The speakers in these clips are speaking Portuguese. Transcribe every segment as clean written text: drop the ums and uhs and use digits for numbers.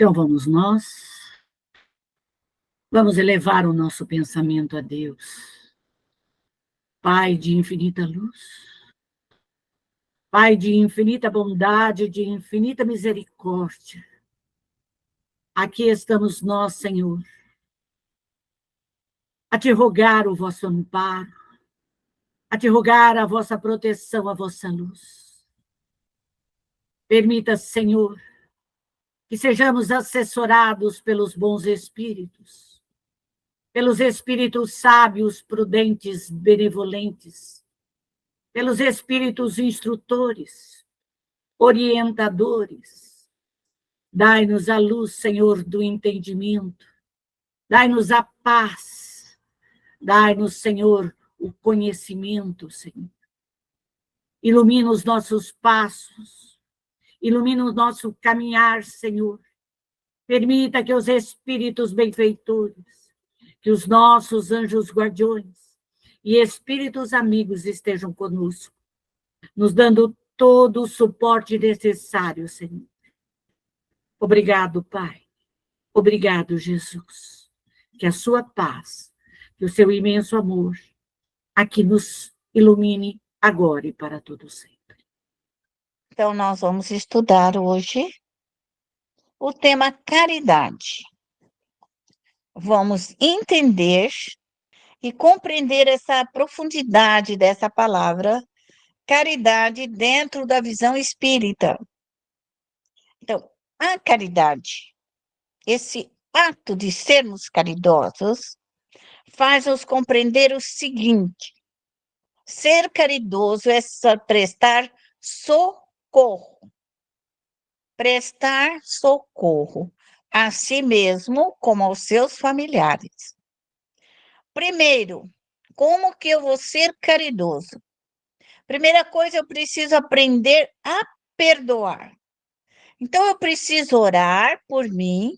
Então vamos nós, vamos elevar o nosso pensamento a Deus. Pai de infinita luz, Pai de infinita bondade, de infinita misericórdia, aqui estamos nós, Senhor, a te rogar o vosso amparo, a te rogar a vossa proteção, a vossa luz. Permita, Senhor, que sejamos assessorados pelos bons espíritos, pelos espíritos sábios, prudentes, benevolentes, pelos espíritos instrutores, orientadores. Dai-nos a luz, Senhor, do entendimento. Dai-nos a paz. Dai-nos, Senhor, o conhecimento, Senhor. Ilumina os nossos passos. Ilumina o nosso caminhar, Senhor. Permita que os espíritos benfeitores, que os nossos anjos guardiões e espíritos amigos estejam conosco, nos dando todo o suporte necessário, Senhor. Obrigado, Pai. Obrigado, Jesus. Que a sua paz, que o seu imenso amor aqui nos ilumine agora e para todo sempre. Então, nós vamos estudar hoje o tema caridade. Vamos entender e compreender essa profundidade dessa palavra, caridade, dentro da visão espírita. Então, a caridade, esse ato de sermos caridosos, faz-nos compreender o seguinte: ser caridoso é prestar socorro. Prestar socorro a si mesmo como aos seus familiares. Primeiro, como que eu vou ser caridoso? Primeira coisa, eu preciso aprender a perdoar. Então, eu preciso orar por mim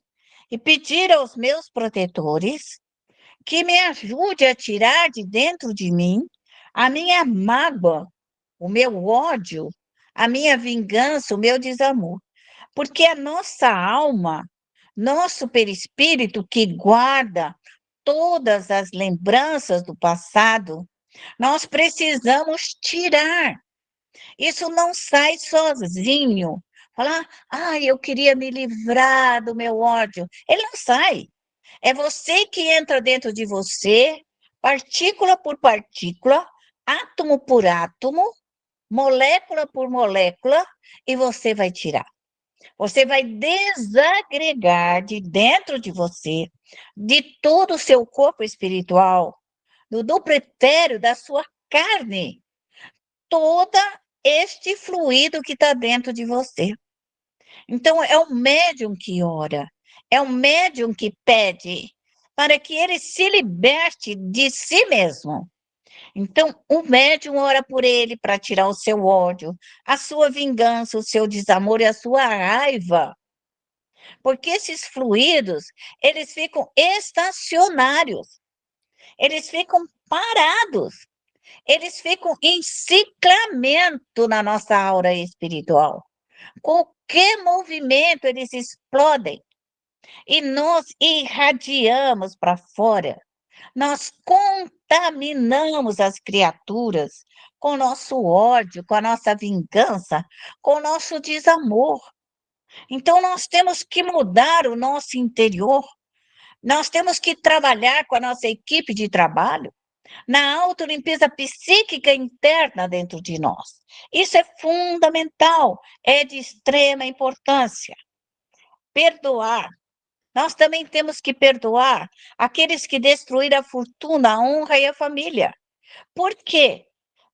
e pedir aos meus protetores que me ajude a tirar de dentro de mim a minha mágoa, o meu ódio, a minha vingança, o meu desamor. Porque a nossa alma, nosso perispírito que guarda todas as lembranças do passado, nós precisamos tirar. Isso não sai sozinho. Falar, eu queria me livrar do meu ódio. Ele não sai. É você que entra dentro de você, partícula por partícula, átomo por átomo, molécula por molécula, e você vai tirar. Você vai desagregar de dentro de você, de todo o seu corpo espiritual, do pretérito da sua carne, todo este fluido que está dentro de você. Então, é o médium que ora, é o médium que pede para que ele se liberte de si mesmo. Então, o médium ora por ele para tirar o seu ódio, a sua vingança, o seu desamor e a sua raiva. Porque esses fluidos, eles ficam estacionários, eles ficam parados, eles ficam em ciclamento na nossa aura espiritual. Qualquer movimento, eles explodem. E nós irradiamos para fora. Nós contaminamos as criaturas com o nosso ódio, com a nossa vingança, com o nosso desamor. Então, nós temos que mudar o nosso interior, nós temos que trabalhar com a nossa equipe de trabalho na autolimpeza psíquica interna dentro de nós. Isso é fundamental, é de extrema importância. Perdoar. Nós também temos que perdoar aqueles que destruíram a fortuna, a honra e a família. Por quê?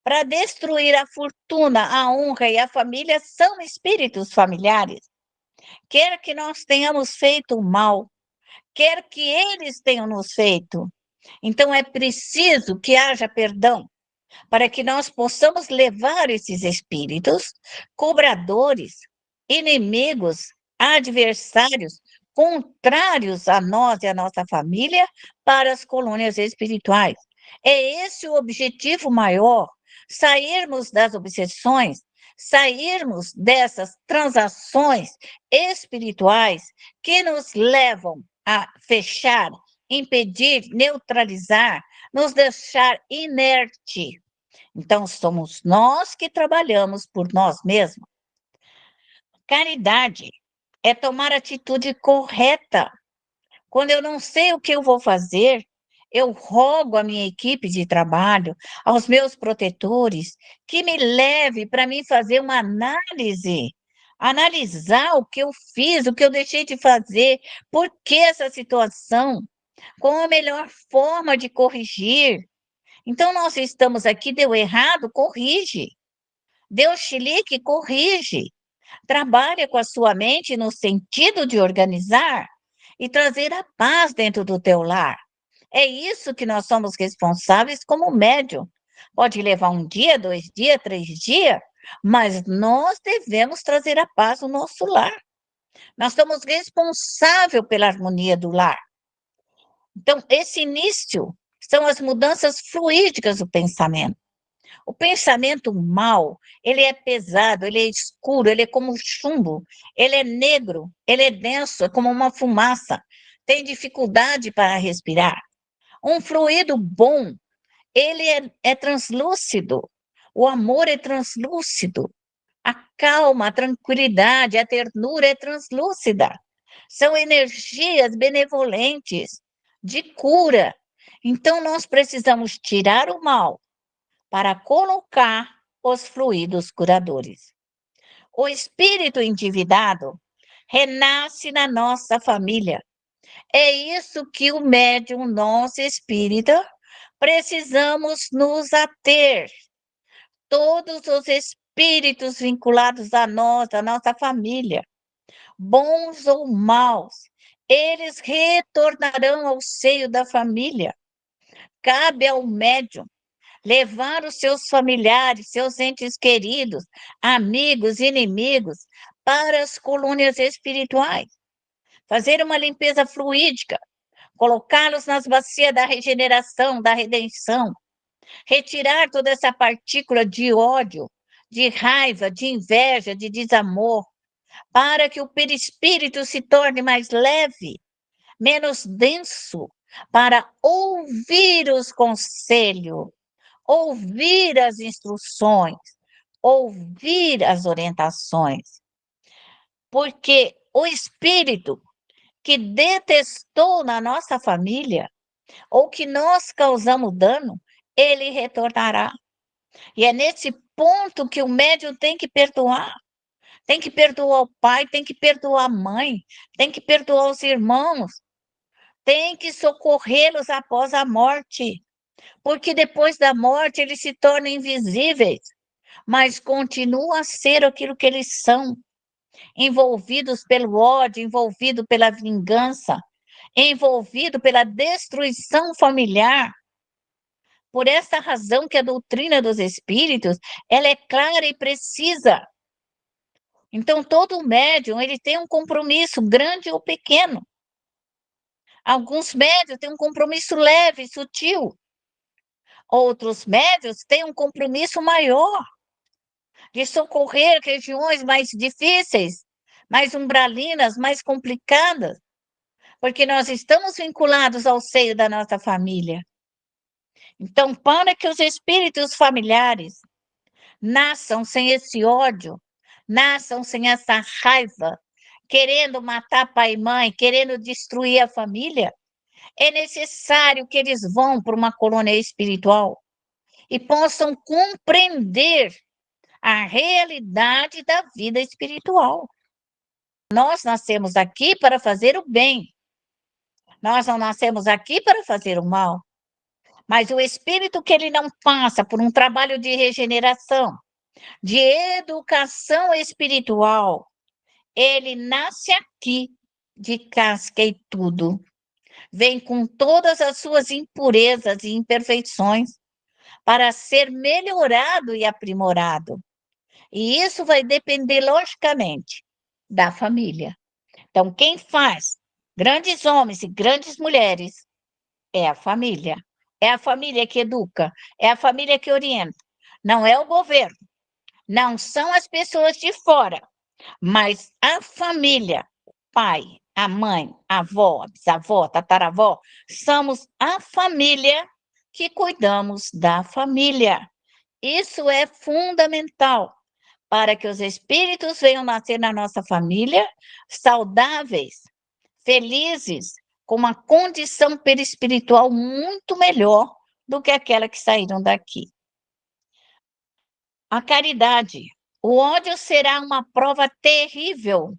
Para destruir a fortuna, a honra e a família são espíritos familiares. Quer que nós tenhamos feito o mal, quer que eles tenham nos feito. Então, é preciso que haja perdão, para que nós possamos levar esses espíritos, cobradores, inimigos, adversários, contrários a nós e a nossa família, para as colônias espirituais. É esse o objetivo maior, sairmos das obsessões, sairmos dessas transações espirituais que nos levam a fechar, impedir, neutralizar, nos deixar inerte. Então, somos nós que trabalhamos por nós mesmos. Caridade é tomar a atitude correta. Quando eu não sei o que eu vou fazer, eu rogo à minha equipe de trabalho, aos meus protetores, que me leve para mim fazer uma análise, analisar o que eu fiz, o que eu deixei de fazer, por que essa situação, qual a melhor forma de corrigir. Então, nós estamos aqui, deu errado, corrige. Deu chilique, corrige. Trabalha com a sua mente no sentido de organizar e trazer a paz dentro do teu lar. É isso que nós somos responsáveis como médium. Pode levar um dia, 2 dias, 3 dias, mas nós devemos trazer a paz no nosso lar. Nós somos responsáveis pela harmonia do lar. Então, esse início são as mudanças fluídicas do pensamento. O pensamento mal, ele é pesado, ele é escuro, ele é como chumbo, ele é negro, ele é denso, é como uma fumaça, tem dificuldade para respirar. Um fluido bom, ele é translúcido, o amor é translúcido, a calma, a tranquilidade, a ternura é translúcida. São energias benevolentes, de cura. Então, nós precisamos tirar o mal para colocar os fluidos curadores. O espírito endividado renasce na nossa família. É isso que o médium, nós espírita, precisamos nos ater. Todos os espíritos vinculados a nós, a nossa família, bons ou maus, eles retornarão ao seio da família. Cabe ao médium levar os seus familiares, seus entes queridos, amigos, inimigos, para as colônias espirituais, fazer uma limpeza fluídica, colocá-los nas bacias da regeneração, da redenção, retirar toda essa partícula de ódio, de raiva, de inveja, de desamor, para que o perispírito se torne mais leve, menos denso, para ouvir os conselhos, ouvir as instruções, ouvir as orientações. Porque o espírito que detestou na nossa família, ou que nós causamos dano, ele retornará. E é nesse ponto que o médium tem que perdoar. Tem que perdoar o pai, tem que perdoar a mãe, tem que perdoar os irmãos, tem que socorrê-los após a morte. Porque depois da morte eles se tornam invisíveis, mas continuam a ser aquilo que eles são, envolvidos pelo ódio, envolvido pela vingança, envolvido pela destruição familiar. Por essa razão que a doutrina dos espíritos, ela é clara e precisa. Então, todo médium, ele tem um compromisso, grande ou pequeno. Alguns médios têm um compromisso leve, sutil. Outros médios têm um compromisso maior, de socorrer regiões mais difíceis, mais umbralinas, mais complicadas, porque nós estamos vinculados ao seio da nossa família. Então, para que os espíritos familiares nasçam sem esse ódio, nasçam sem essa raiva, querendo matar pai e mãe, querendo destruir a família, é necessário que eles vão para uma colônia espiritual e possam compreender a realidade da vida espiritual. Nós nascemos aqui para fazer o bem. Nós não nascemos aqui para fazer o mal. Mas o espírito que ele não passa por um trabalho de regeneração, de educação espiritual, ele nasce aqui de casca e tudo. Vem com todas as suas impurezas e imperfeições para ser melhorado e aprimorado. E isso vai depender, logicamente, da família. Então, quem faz grandes homens e grandes mulheres é a família. É a família que educa, é a família que orienta. Não é o governo, Não são as pessoas de fora, mas a família, o pai, a mãe, a avó, a bisavó, tataravó, somos a família que cuidamos da família. Isso é fundamental para que os espíritos venham nascer na nossa família saudáveis, felizes, com uma condição perispiritual muito melhor do que aquela que saíram daqui. A caridade. O ódio será uma prova terrível.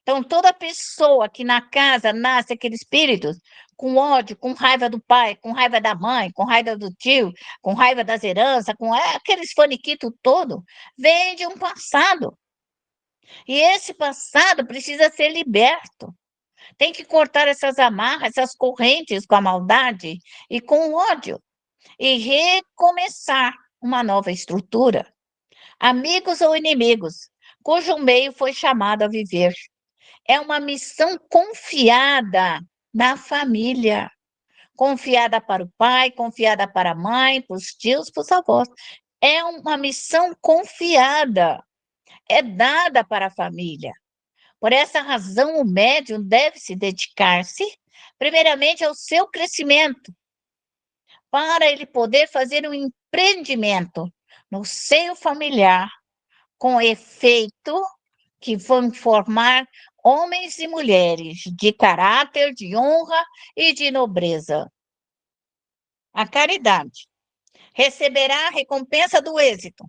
Então, toda pessoa que na casa nasce aquele espírito com ódio, com raiva do pai, com raiva da mãe, com raiva do tio, com raiva das heranças, com aqueles faniquitos todo, vem de um passado. E esse passado precisa ser liberto. Tem que cortar essas amarras, essas correntes com a maldade e com o ódio. E recomeçar uma nova estrutura. Amigos ou inimigos, cujo meio foi chamado a viver. É uma missão confiada na família. Confiada para o pai, confiada para a mãe, para os tios, para os avós. É uma missão confiada. É dada para a família. Por essa razão, o médium deve se dedicar-se, primeiramente, ao seu crescimento, para ele poder fazer um empreendimento no seio familiar, com efeito que vão formar homens e mulheres de caráter, de honra e de nobreza. A caridade receberá a recompensa do êxito.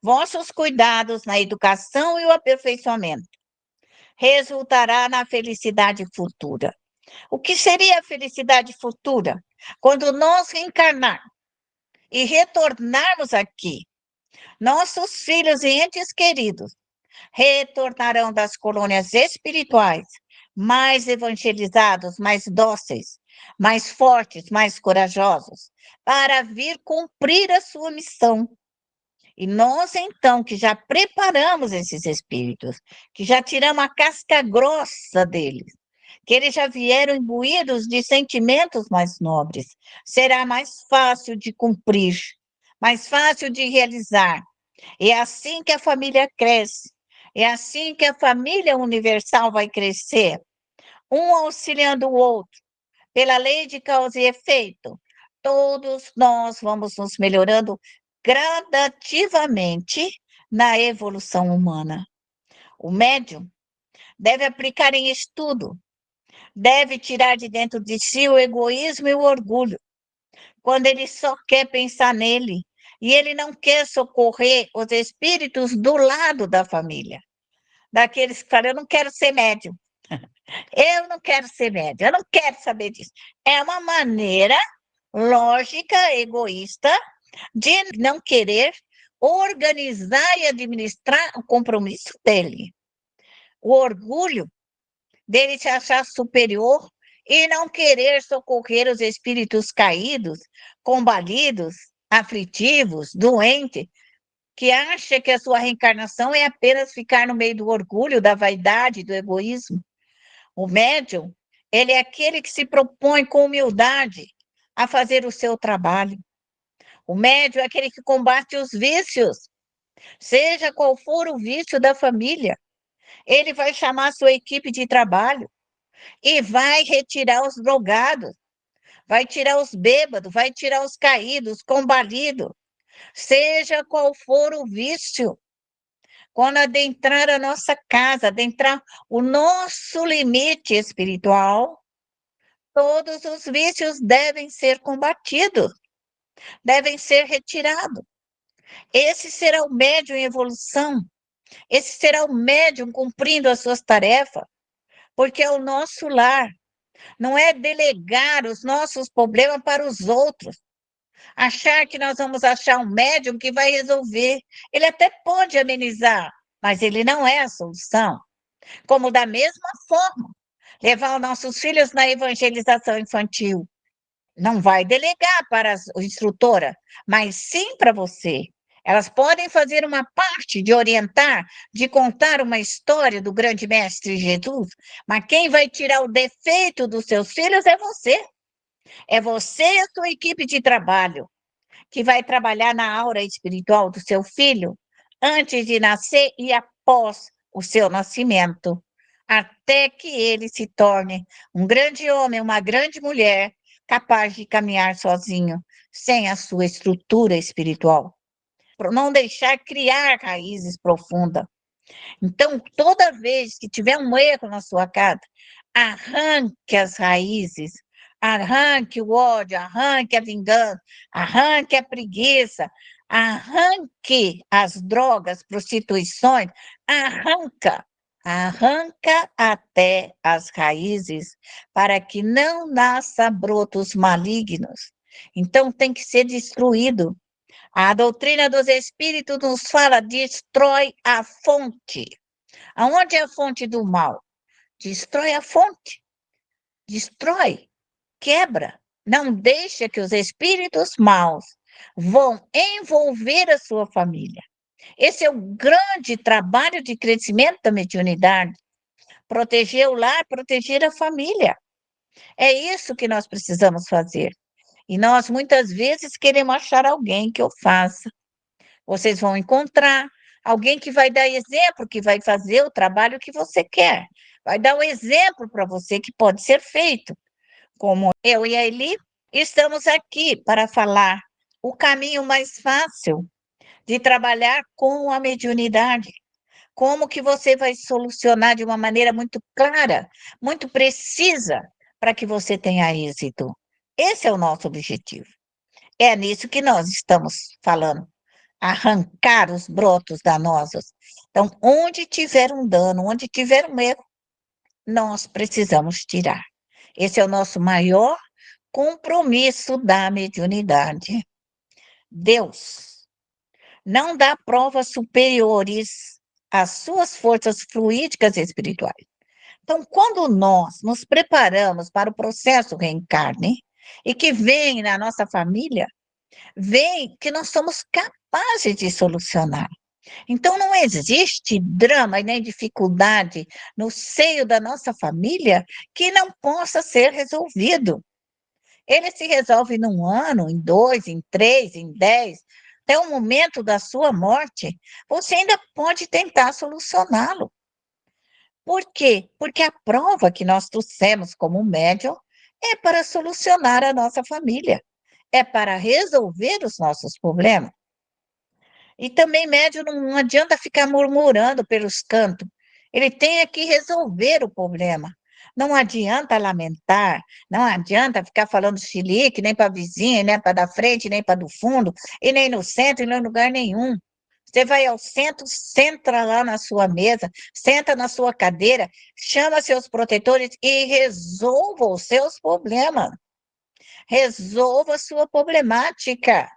Vossos cuidados na educação e o aperfeiçoamento resultará na felicidade futura. O que seria a felicidade futura? Quando nós reencarnarmos e retornarmos aqui, nossos filhos e entes queridos retornarão das colônias espirituais mais evangelizados, mais dóceis, mais fortes, mais corajosos, para vir cumprir a sua missão. E nós, então, que já preparamos esses espíritos, que já tiramos a casca grossa deles, que eles já vieram imbuídos de sentimentos mais nobres, será mais fácil de cumprir, mais fácil de realizar. É assim que a família cresce, é assim que a família universal vai crescer, um auxiliando o outro, pela lei de causa e efeito. Todos nós vamos nos melhorando gradativamente na evolução humana. O médium deve aplicar em estudo, deve tirar de dentro de si o egoísmo e o orgulho, quando ele só quer pensar nele, e ele não quer socorrer os espíritos do lado da família, daqueles que falam, eu não quero ser médium, eu não quero ser médium, eu não quero saber disso. É uma maneira lógica, egoísta, de não querer organizar e administrar o compromisso dele. O orgulho dele se achar superior e não querer socorrer os espíritos caídos, combalidos, aflitivos, doentes, que acha que a sua reencarnação é apenas ficar no meio do orgulho, da vaidade, do egoísmo. O médium, ele é aquele que se propõe com humildade a fazer o seu trabalho. O médium é aquele que combate os vícios, seja qual for o vício da família. Ele vai chamar a sua equipe de trabalho e vai retirar os drogados, vai tirar os bêbados, vai tirar os caídos, combalidos, seja qual for o vício. Quando adentrar a nossa casa, adentrar o nosso limite espiritual, todos os vícios devem ser combatidos, devem ser retirados. Esse será o médium em evolução, esse será o médium cumprindo as suas tarefas, porque é o nosso lar, não é delegar os nossos problemas para os outros, achar que nós vamos achar um médium que vai resolver. Ele até pode amenizar, mas ele não é a solução. Como da mesma forma, levar os nossos filhos na evangelização infantil. Não vai delegar para a instrutora, mas sim para você. Elas podem fazer uma parte de orientar, de contar uma história do grande mestre Jesus, mas quem vai tirar o defeito dos seus filhos é você. É você e a sua equipe de trabalho. que vai trabalhar na aura espiritual do seu filho antes de nascer e após o seu nascimento, até que ele se torne um grande homem, uma grande mulher, capaz de caminhar sozinho, sem a sua estrutura espiritual, para não deixar criar raízes profundas. Então, toda vez que tiver um erro na sua casa, arranque as raízes, arranque o ódio, arranque a vingança, arranque a preguiça, arranque as drogas, prostituições, arranca até as raízes, para que não nasça brotos malignos. Então, tem que ser destruído. A doutrina dos espíritos nos fala: destrói a fonte. Aonde é a fonte do mal? Destrói a fonte. Destrói, quebra. Não deixa que os espíritos maus vão envolver a sua família. Esse é o grande trabalho de crescimento da mediunidade. Proteger o lar, proteger a família. É isso que nós precisamos fazer. E nós, muitas vezes, queremos achar alguém que o faça. Vocês vão encontrar alguém que vai dar exemplo, que vai fazer o trabalho que você quer. Vai dar um exemplo para você que pode ser feito. Como eu e a Eli estamos aqui para falar o caminho mais fácil de trabalhar com a mediunidade. Como que você vai solucionar de uma maneira muito clara, muito precisa, para que você tenha êxito. Esse é o nosso objetivo. É nisso que nós estamos falando. Arrancar os brotos danosos. Então, onde tiver um dano, onde tiver um erro, nós precisamos tirar. Esse é o nosso maior compromisso da mediunidade. Deus não dá provas superiores às suas forças fluídicas espirituais. Então, quando nós nos preparamos para o processo reencarne, e que vem na nossa família, vem que nós somos capazes de solucionar. Então, não existe drama e nem dificuldade no seio da nossa família que não possa ser resolvido. Ele se resolve num ano, em 2, em 3, em 10, até o momento da sua morte, você ainda pode tentar solucioná-lo. Por quê? Porque a prova que nós trouxemos como médium é para solucionar a nossa família, é para resolver os nossos problemas. E também médium não adianta ficar murmurando pelos cantos. Ele tem que resolver o problema. Não adianta lamentar, não adianta ficar falando chilique, nem para a vizinha, nem para da frente, nem para do fundo, e nem no centro, e nem em lugar nenhum. Você vai ao centro, senta lá na sua mesa, senta na sua cadeira, chama seus protetores e resolva os seus problemas. Resolva a sua problemática.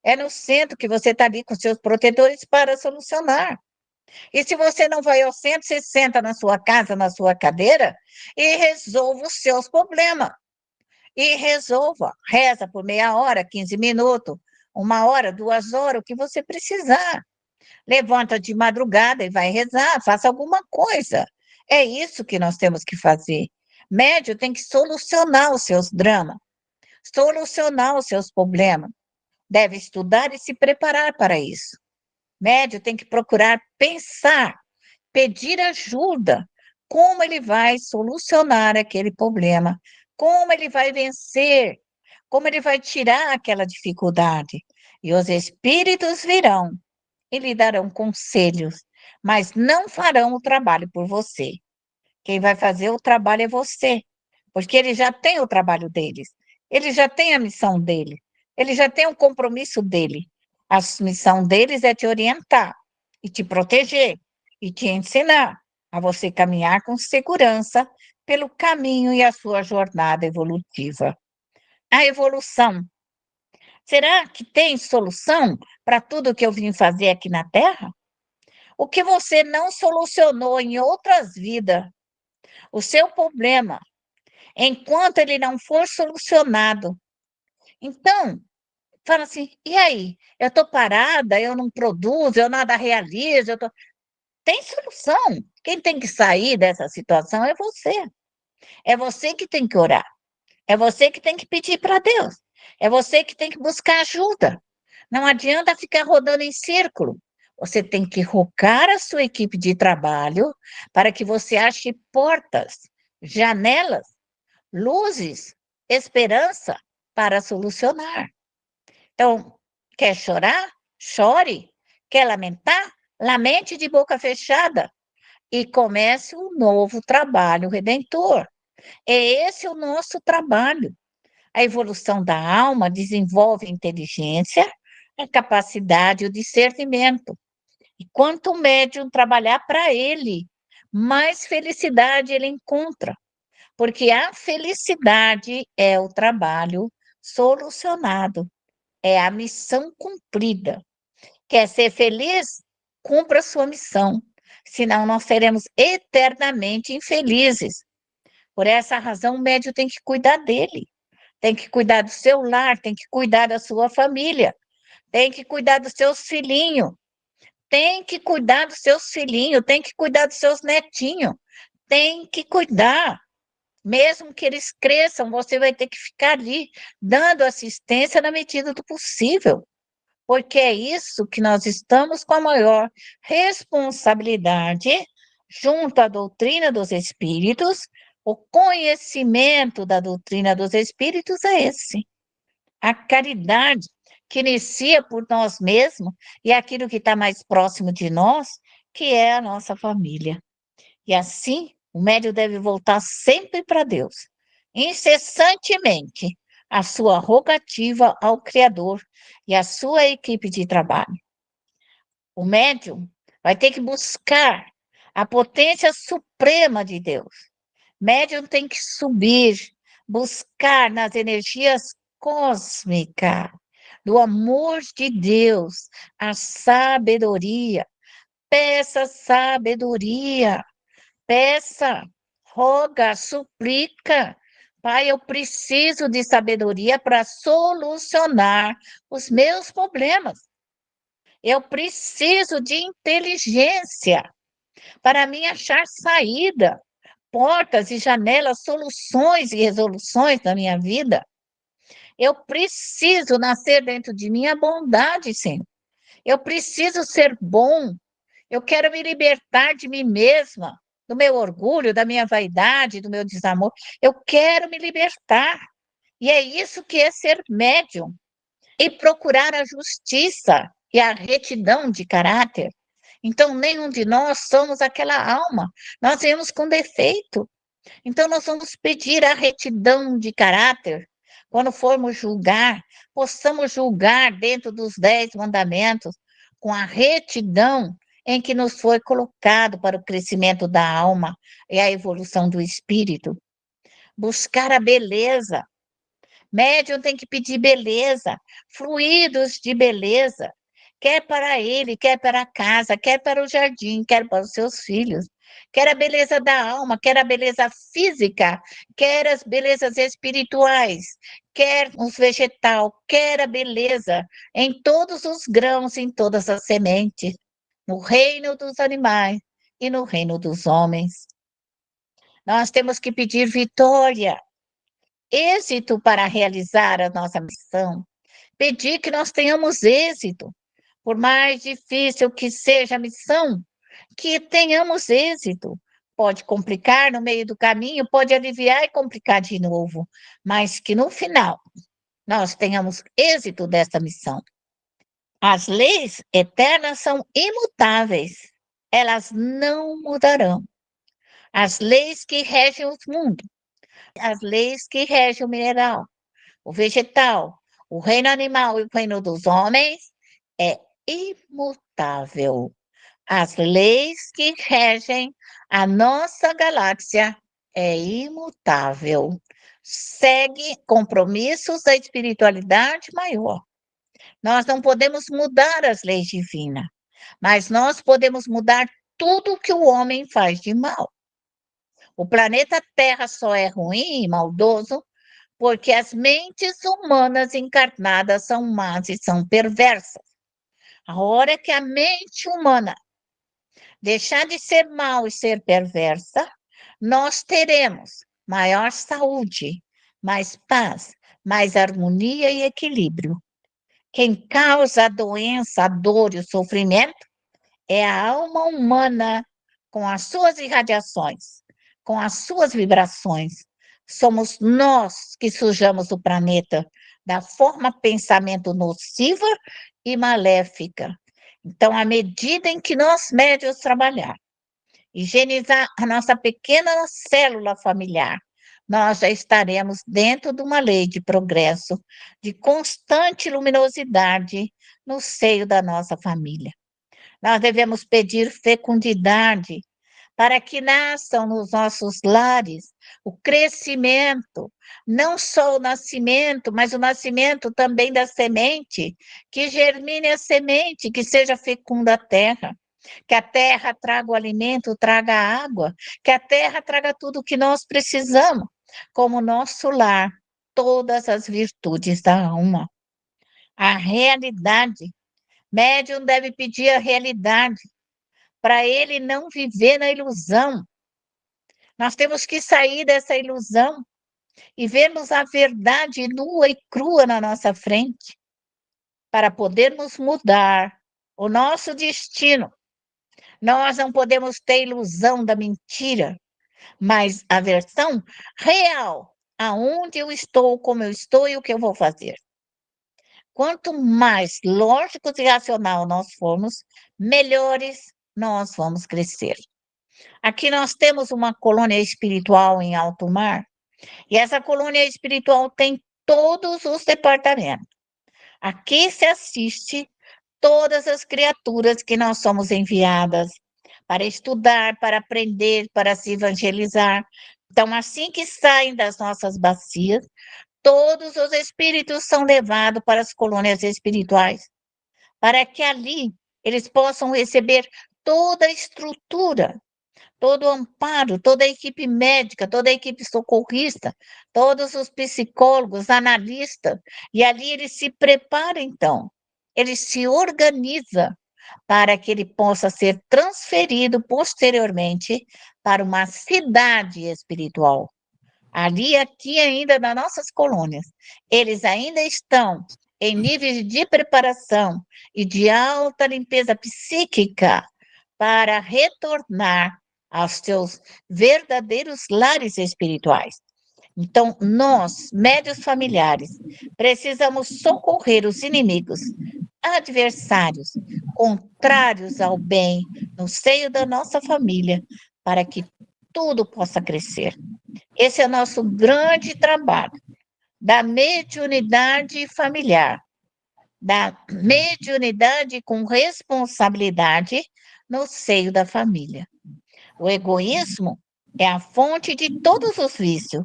É no centro que você está ali com seus protetores para solucionar. E se você não vai ao centro, você senta na sua casa, na sua cadeira, e resolva os seus problemas. E resolva. Reza por meia hora, 15 minutos, 1 hora, 2 horas, o que você precisar. Levanta de madrugada e vai rezar, faça alguma coisa. É isso que nós temos que fazer. Médio tem que solucionar os seus dramas, solucionar os seus problemas. Deve estudar e se preparar para isso. Médio tem que procurar pensar, pedir ajuda, como ele vai solucionar aquele problema, como ele vai vencer, como ele vai tirar aquela dificuldade. E os espíritos virão e lhe darão conselhos, mas não farão o trabalho por você. Quem vai fazer o trabalho é você, porque ele já tem o trabalho deles, ele já tem a missão dele, ele já tem o compromisso dele. A missão deles é te orientar e te proteger e te ensinar a você caminhar com segurança pelo caminho e a sua jornada evolutiva. A evolução. Será que tem solução para tudo que eu vim fazer aqui na Terra? O que você não solucionou em outras vidas, o seu problema, enquanto ele não for solucionado. Então, fala assim, e aí? Eu estou parada, eu não produzo, eu nada realizo, Tem solução. Quem tem que sair dessa situação é você. É você que tem que orar. É você que tem que pedir para Deus. É você que tem que buscar ajuda. Não adianta ficar rodando em círculo. Você tem que rocar a sua equipe de trabalho para que você ache portas, janelas, luzes, esperança para solucionar. Então, quer chorar? Chore. Quer lamentar? Lamente de boca fechada e comece um novo trabalho redentor. É esse o nosso trabalho. A evolução da alma desenvolve a inteligência, a capacidade, o discernimento. E quanto o médium trabalhar para ele, mais felicidade ele encontra, porque a felicidade é o trabalho solucionado, é a missão cumprida. Quer ser feliz? Cumpra a sua missão, senão nós seremos eternamente infelizes. Por essa razão, o médium tem que cuidar dele, tem que cuidar do seu lar, tem que cuidar da sua família, tem que cuidar dos seus filhinhos, tem que cuidar dos seus filhinhos, tem que cuidar dos seus netinhos, tem que cuidar. Mesmo que eles cresçam, você vai ter que ficar ali, dando assistência na medida do possível, porque é isso que nós estamos com a maior responsabilidade, junto à doutrina dos espíritos. O conhecimento da doutrina dos espíritos é esse. A caridade que inicia por nós mesmos e aquilo que está mais próximo de nós, que é a nossa família. E assim, o médium deve voltar sempre para Deus, incessantemente, a sua rogativa ao Criador e à sua equipe de trabalho. O médium vai ter que buscar a potência suprema de Deus. Médium tem que subir, buscar nas energias cósmicas, do amor de Deus, a sabedoria. Peça sabedoria, peça, roga, suplica. Pai, eu preciso de sabedoria para solucionar os meus problemas. Eu preciso de inteligência para mim achar saída, portas e janelas, soluções e resoluções na minha vida. Eu preciso nascer dentro de mim a bondade, Senhor. Eu preciso ser bom. Eu quero me libertar de mim mesma, do meu orgulho, da minha vaidade, do meu desamor. Eu quero me libertar. E é isso que é ser médium. E procurar a justiça e a retidão de caráter. Então, nenhum de nós somos aquela alma. Nós viemos com defeito. Então, nós vamos pedir a retidão de caráter. Quando formos julgar, possamos julgar dentro dos 10 mandamentos, com a retidão em que nos foi colocado para o crescimento da alma e a evolução do espírito. Buscar a beleza. Médium tem que pedir beleza, fluidos de beleza, quer para ele, quer para a casa, quer para o jardim, quer para os seus filhos. Quer a beleza da alma, quer a beleza física, quer as belezas espirituais, quer os vegetal, quer a beleza em todos os grãos, em todas as sementes, no reino dos animais e no reino dos homens. Nós temos que pedir vitória, êxito para realizar a nossa missão. Pedir que nós tenhamos êxito, por mais difícil que seja a missão, que tenhamos êxito. Pode complicar no meio do caminho, pode aliviar e complicar de novo, mas que no final nós tenhamos êxito dessa missão. As leis eternas são imutáveis, elas não mudarão. As leis que regem os mundos, as leis que regem o mineral, o vegetal, o reino animal e o reino dos homens é imutável. As leis que regem a nossa galáxia é imutável. Segue compromissos da espiritualidade maior. Nós não podemos mudar as leis divinas, mas nós podemos mudar tudo que o homem faz de mal. O planeta Terra só é ruim e maldoso porque as mentes humanas encarnadas são más e são perversas. A hora que a mente humana deixar de ser mal e ser perversa, nós teremos maior saúde, mais paz, mais harmonia e equilíbrio. Quem causa a doença, a dor e o sofrimento é a alma humana com as suas irradiações, com as suas vibrações. Somos nós que sujamos o planeta da forma pensamento nociva e maléfica. Então, à medida em que nós médios trabalhar, higienizar a nossa pequena célula familiar, nós já estaremos dentro de uma lei de progresso, de constante luminosidade no seio da nossa família. Nós devemos pedir fecundidade para que nasçam nos nossos lares o crescimento, não só o nascimento, mas o nascimento também da semente, que germine a semente, que seja fecunda a terra, que a terra traga o alimento, traga a água, que a terra traga tudo o que nós precisamos, como nosso lar, todas as virtudes da alma. A realidade. Médium deve pedir a realidade, para ele não viver na ilusão. Nós temos que sair dessa ilusão e vermos a verdade nua e crua na nossa frente, para podermos mudar o nosso destino. Nós não podemos ter ilusão da mentira, mas a versão real, aonde eu estou, como eu estou e o que eu vou fazer. Quanto mais lógicos e racional nós formos, melhores nós vamos crescer. Aqui nós temos uma colônia espiritual em alto mar, e essa colônia espiritual tem todos os departamentos. Aqui se assiste todas as criaturas que nós somos enviadas para estudar, para aprender, para se evangelizar. Então, assim que saem das nossas bacias, todos os espíritos são levados para as colônias espirituais, para que ali eles possam receber toda a estrutura, todo o amparo, toda a equipe médica, toda a equipe socorrista, todos os psicólogos, analistas, e ali ele se prepara, então, ele se organiza para que ele possa ser transferido posteriormente para uma cidade espiritual. Ali, aqui ainda nas nossas colônias, eles ainda estão em níveis de preparação e de alta limpeza psíquica para retornar aos seus verdadeiros lares espirituais. Então, nós, médios familiares, precisamos socorrer os inimigos, adversários, contrários ao bem, no seio da nossa família, para que tudo possa crescer. Esse é o nosso grande trabalho da mediunidade familiar, da mediunidade com responsabilidade no seio da família. O egoísmo é a fonte de todos os vícios.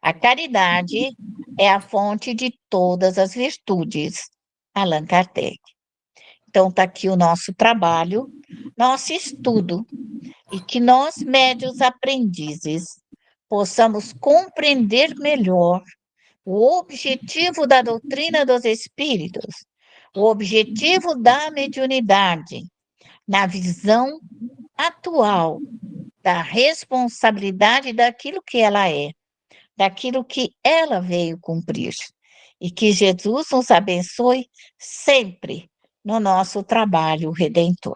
A caridade é a fonte de todas as virtudes. Allan Kardec. Então, está aqui o nosso trabalho, nosso estudo, e que nós, médios aprendizes, possamos compreender melhor o objetivo da doutrina dos espíritos, o objetivo da mediunidade, na visão atual da responsabilidade daquilo que ela é, daquilo que ela veio cumprir. E que Jesus nos abençoe sempre no nosso trabalho redentor.